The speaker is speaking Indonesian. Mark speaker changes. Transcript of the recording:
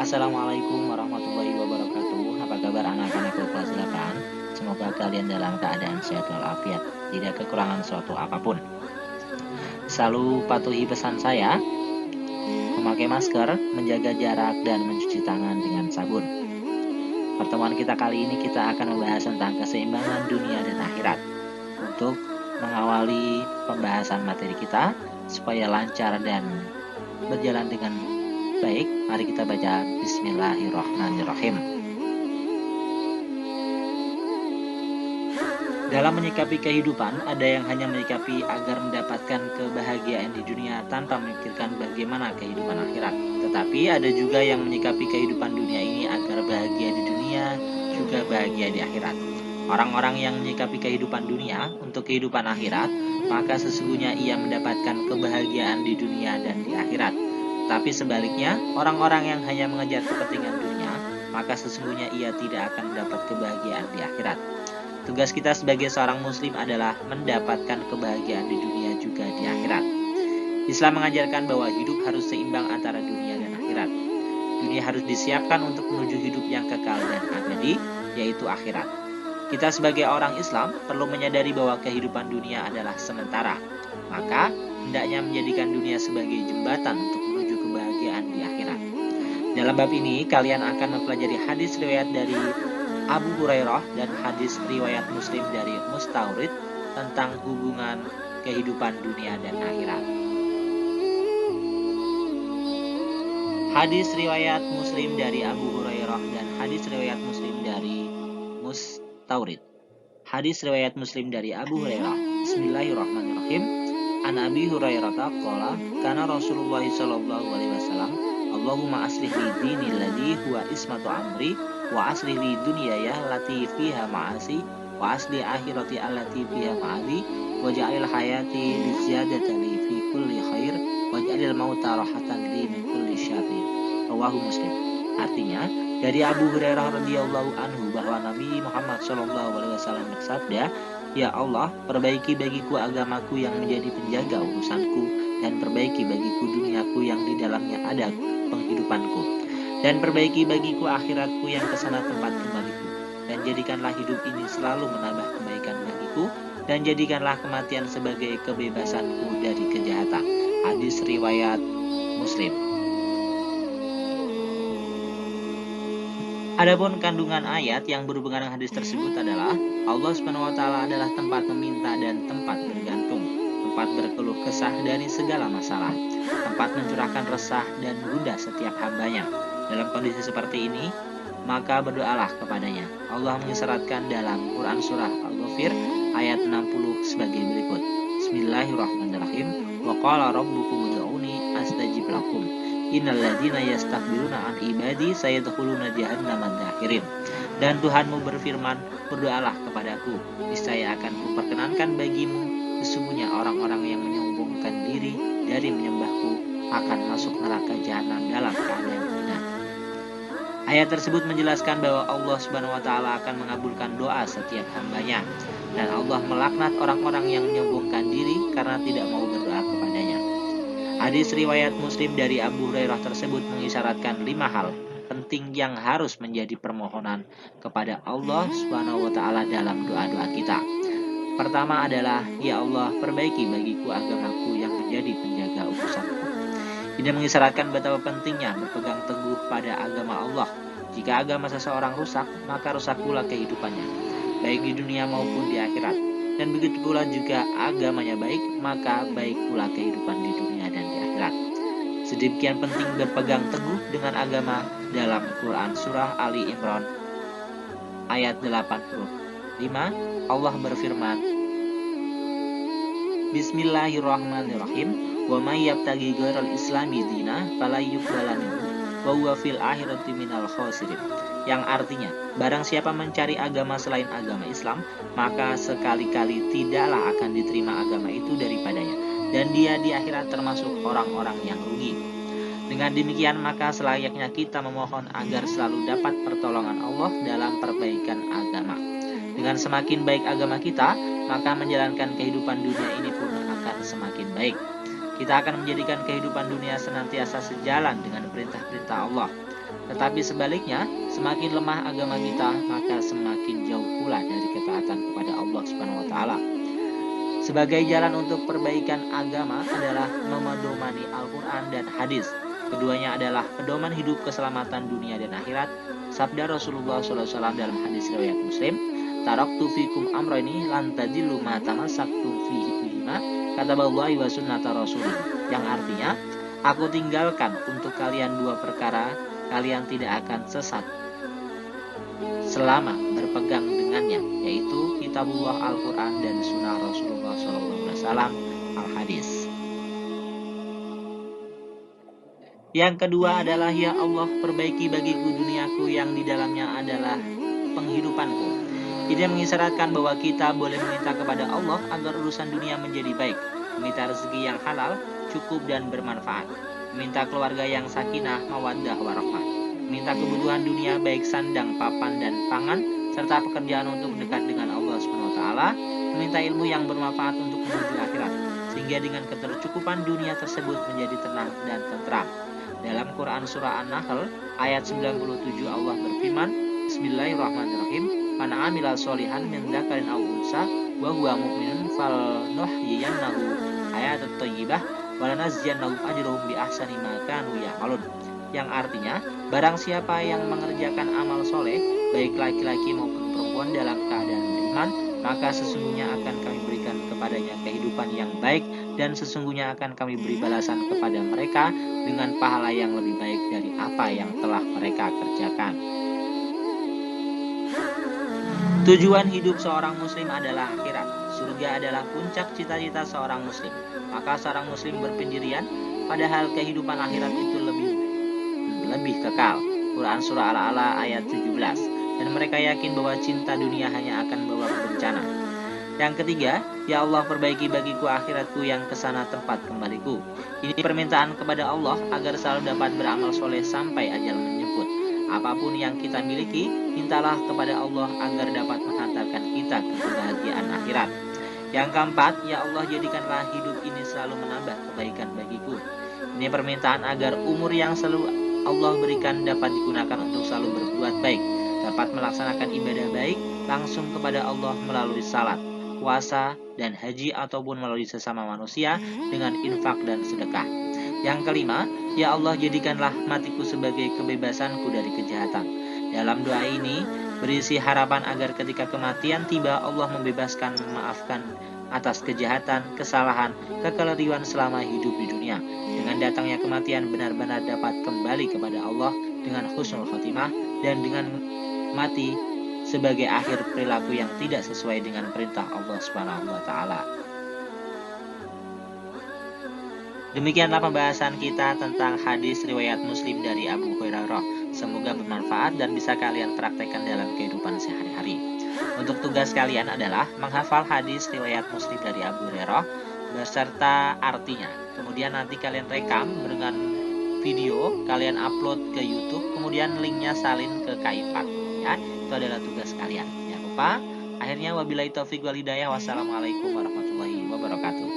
Speaker 1: Assalamualaikum warahmatullahi wabarakatuh. Apa kabar anak-anak kelas 8? Semoga kalian dalam keadaan sehat walafiat, tidak kekurangan suatu apapun. Selalu patuhi pesan saya, memakai masker, menjaga jarak, dan mencuci tangan dengan sabun. Pertemuan kita kali ini kita akan membahas tentang keseimbangan dunia dan akhirat. Untuk mengawali pembahasan materi kita supaya lancar dan berjalan dengan baik, mari kita baca Bismillahirrahmanirrahim. Dalam menyikapi kehidupan, ada yang hanya menyikapi agar mendapatkan kebahagiaan di dunia tanpa memikirkan bagaimana kehidupan akhirat. Tetapi ada juga yang menyikapi kehidupan dunia ini agar bahagia di dunia, juga bahagia di akhirat. Orang-orang yang menyikapi kehidupan dunia untuk kehidupan akhirat, maka sesungguhnya ia mendapatkan kebahagiaan di dunia dan di akhirat. Tapi sebaliknya, orang-orang yang hanya mengejar kepentingan dunia, maka sesungguhnya ia tidak akan mendapat kebahagiaan di akhirat. Tugas kita sebagai seorang muslim adalah mendapatkan kebahagiaan di dunia juga di akhirat. Islam mengajarkan bahwa hidup harus seimbang antara dunia dan akhirat. Dunia harus disiapkan untuk menuju hidup yang kekal dan abadi, yaitu akhirat. Kita sebagai orang Islam perlu menyadari bahwa kehidupan dunia adalah sementara. Maka, hendaknya menjadikan dunia sebagai jembatan untuk menuju kebahagiaan di akhirat. Dalam bab ini, kalian akan mempelajari hadis riwayat dari Abu Hurairah dan hadis riwayat Muslim dari Mustaurid tentang hubungan kehidupan dunia dan akhirat. Hadis riwayat Muslim dari Abu Hurairah dan hadis riwayat Muslim dari Mustaurid. Hadis riwayat Muslim dari Abu Hurairah. Bismillahirrahmanirrahim. An Abi Hurairah qala kana Rasulullah sallallahu alaihi wasallam Allahumma aslih li dini alladhi huwa ismatu amri wa aslih li dunyaya allati fiha ma'asi wa aslih akhirati allati fiha ma'adi waj'alil hayati liziyadati li fi kulli khair waj'alil mauta rahatan li min kulli syarrin. Rawahu Muslim. Artinya, dari Abu Hurairah radhiyallahu anhu bahwa Nabi Muhammad sallallahu alaihi wasallam bersabda, "Ya Allah, perbaiki bagiku agamaku yang menjadi penjaga urusanku, dan perbaiki bagiku duniaku yang di dalamnya ada penghidupanku, dan perbaiki bagiku akhiratku yang kesana tempat kembaliku, dan jadikanlah hidup ini selalu menambah kebaikan bagiku, dan jadikanlah kematian sebagai kebebasanku dari kejahatan." Hadis riwayat Muslim. Adapun kandungan ayat yang berhubungan dengan hadis tersebut adalah Allah SWT adalah tempat meminta dan tempat bergantung, tempat berkeluh kesah dari segala masalah, tempat mencurahkan resah dan gundah setiap hambanya. Dalam kondisi seperti ini, maka berdoalah kepadanya. Allah mengisyaratkan dalam Quran Surah Al-Ghafir ayat 60 sebagai berikut. Bismillahirrahmanirrahim. Wa qala rabbukum ud'uni astajib lakum. Innal ladzina yastakbiruna an ibadi sayadkhuluna jahannama dakhirin. Dan Tuhanmu berfirman, berdoalah kepadaku, niscaya akan kuperkenankan bagimu sesungguhnya orang-orang yang menyombongkan diri dari menyembahku akan masuk neraka jahanam dalam keadaan hina. Ayat tersebut menjelaskan bahwa Allah Subhanahu wa taala akan mengabulkan doa setiap hambanya, dan Allah melaknat orang-orang yang menyombongkan diri karena tidak mau berdoa kepadanya. Hadis riwayat Muslim dari Abu Hurairah tersebut mengisyaratkan 5 hal penting yang harus menjadi permohonan kepada Allah Subhanahu wa taala dalam doa-doa kita. Pertama adalah, ya Allah, perbaiki bagiku agamaku yang menjadi penjaga urusanku. Ini mengisyaratkan betapa pentingnya berpegang teguh pada agama Allah. Jika agama seseorang rusak, maka rusak pula kehidupannya, baik di dunia maupun di akhirat. Dan begitu pula juga agamanya baik, maka baik pula kehidupan di dunia dan di akhirat. Sedemikian penting berpegang teguh dengan agama dalam Quran Surah Ali Imran ayat 85. Allah berfirman, Bismillahirrahmanirrahim. Wa may yabtaghi ghairal islami dina fala yuqbala minhu wa huwa fil akhirati minal khasirin. Yang artinya, barang siapa mencari agama selain agama Islam, maka sekali-kali tidaklah akan diterima agama itu daripadanya, dan dia di akhirat termasuk orang-orang yang rugi. Dengan demikian, maka selayaknya kita memohon agar selalu dapat pertolongan Allah dalam perbaikan agama. Dengan semakin baik agama kita, maka menjalankan kehidupan dunia ini pun akan semakin baik. Kita akan menjadikan kehidupan dunia senantiasa sejalan dengan perintah-perintah Allah. Tetapi sebaliknya, semakin lemah agama kita, maka semakin jauh pula dari ketaatan kepada Allah Subhanahu wa taala. Sebagai jalan untuk perbaikan agama adalah memedomani Al-Quran dan hadis. Keduanya adalah pedoman hidup keselamatan dunia dan akhirat. Sabda Rasulullah SAW dalam hadis riwayat Muslim, "Taraktu fikum amrayni lan tadillu ma tamassaktum fihi bihima kataballahi wa sunnata rasulih." Yang artinya, aku tinggalkan untuk kalian dua perkara, kalian tidak akan sesat selama berpegang dengannya, yaitu kitabullah Al-Quran dan sunnah Rasulullah SAW Al-Hadis. Yang kedua adalah, ya Allah, perbaiki bagiku duniaku yang di dalamnya adalah penghidupanku. Ini mengisyaratkan bahwa kita boleh meminta kepada Allah agar urusan dunia menjadi baik, meminta rezeki yang halal, cukup dan bermanfaat, meminta keluarga yang sakinah, mawaddah, warahmah, meminta kebutuhan dunia baik sandang, papan, dan pangan, serta pekerjaan untuk dekat dengan Allah Subhanahu wa taala, meminta ilmu yang bermanfaat untuk menuju akhirat, sehingga dengan ketercukupan dunia tersebut menjadi tenang dan tentram. Dalam Quran surah An-Nahl ayat 97 Allah berfirman, Bismillahirrahmanirrahim, "Man 'amila sholihan min dzakarin aw unsa wa huwa mu'minun falnuhyiyannahu hayatan thayyibah wa lanajziyannahum ajrahum bi ahsani ma kanu ya'malun." Yang artinya, barang siapa yang mengerjakan amal soleh, baik laki-laki maupun perempuan dalam keadaan beriman, maka sesungguhnya akan kami berikan kepadanya kehidupan yang baik, dan sesungguhnya akan kami beri balasan kepada mereka dengan pahala yang lebih baik dari apa yang telah mereka kerjakan. Tujuan hidup seorang muslim adalah akhirat. Surga adalah puncak cita-cita seorang muslim. Maka seorang muslim berpendirian, padahal kehidupan akhirat itu lebih kekal. Quran surah Al-A'la ayat 17. Dan mereka yakin bahwa cinta dunia hanya akan membawa bencana. Yang ketiga, ya Allah, perbaiki bagiku akhiratku yang kesana tempat kembaliku. Ini permintaan kepada Allah agar selalu dapat beramal soleh sampai ajal menjemput. Apapun yang kita miliki, mintalah kepada Allah agar dapat menghantarkan kita ke kebahagiaan akhirat. Yang keempat, ya Allah, jadikanlah hidup ini selalu menambah kebaikan bagiku. Ini permintaan agar umur yang selalu Allah berikan dapat digunakan untuk selalu berbuat baik, dapat melaksanakan ibadah baik langsung kepada Allah melalui salat, puasa, dan haji, ataupun melalui sesama manusia dengan infak dan sedekah. Yang kelima, ya Allah, jadikanlah matiku sebagai kebebasanku dari kejahatan. Dalam doa ini berisi harapan agar ketika kematian tiba, Allah membebaskan, memaafkan atas kejahatan, kesalahan, kekeliruan selama hidup di dunia. Dengan datangnya kematian benar-benar dapat kembali kepada Allah dengan husnul khotimah, dan dengan mati sebagai akhir perilaku yang tidak sesuai dengan perintah Allah Subhanahu wa taala. Demikianlah pembahasan kita tentang hadis riwayat Muslim dari Abu Hurairah. Semoga bermanfaat dan bisa kalian praktekkan dalam kehidupan sehari-hari. Untuk tugas kalian adalah menghafal hadis riwayat Muslim dari Abu Hurairah beserta artinya. Kemudian nanti kalian rekam dengan video, kalian upload ke YouTube, kemudian linknya salin ke K4. Ya, itu adalah tugas kalian. Jangan lupa. Akhirnya wabillahi taufiq wal hidayah. Wassalamualaikum warahmatullahi wabarakatuh.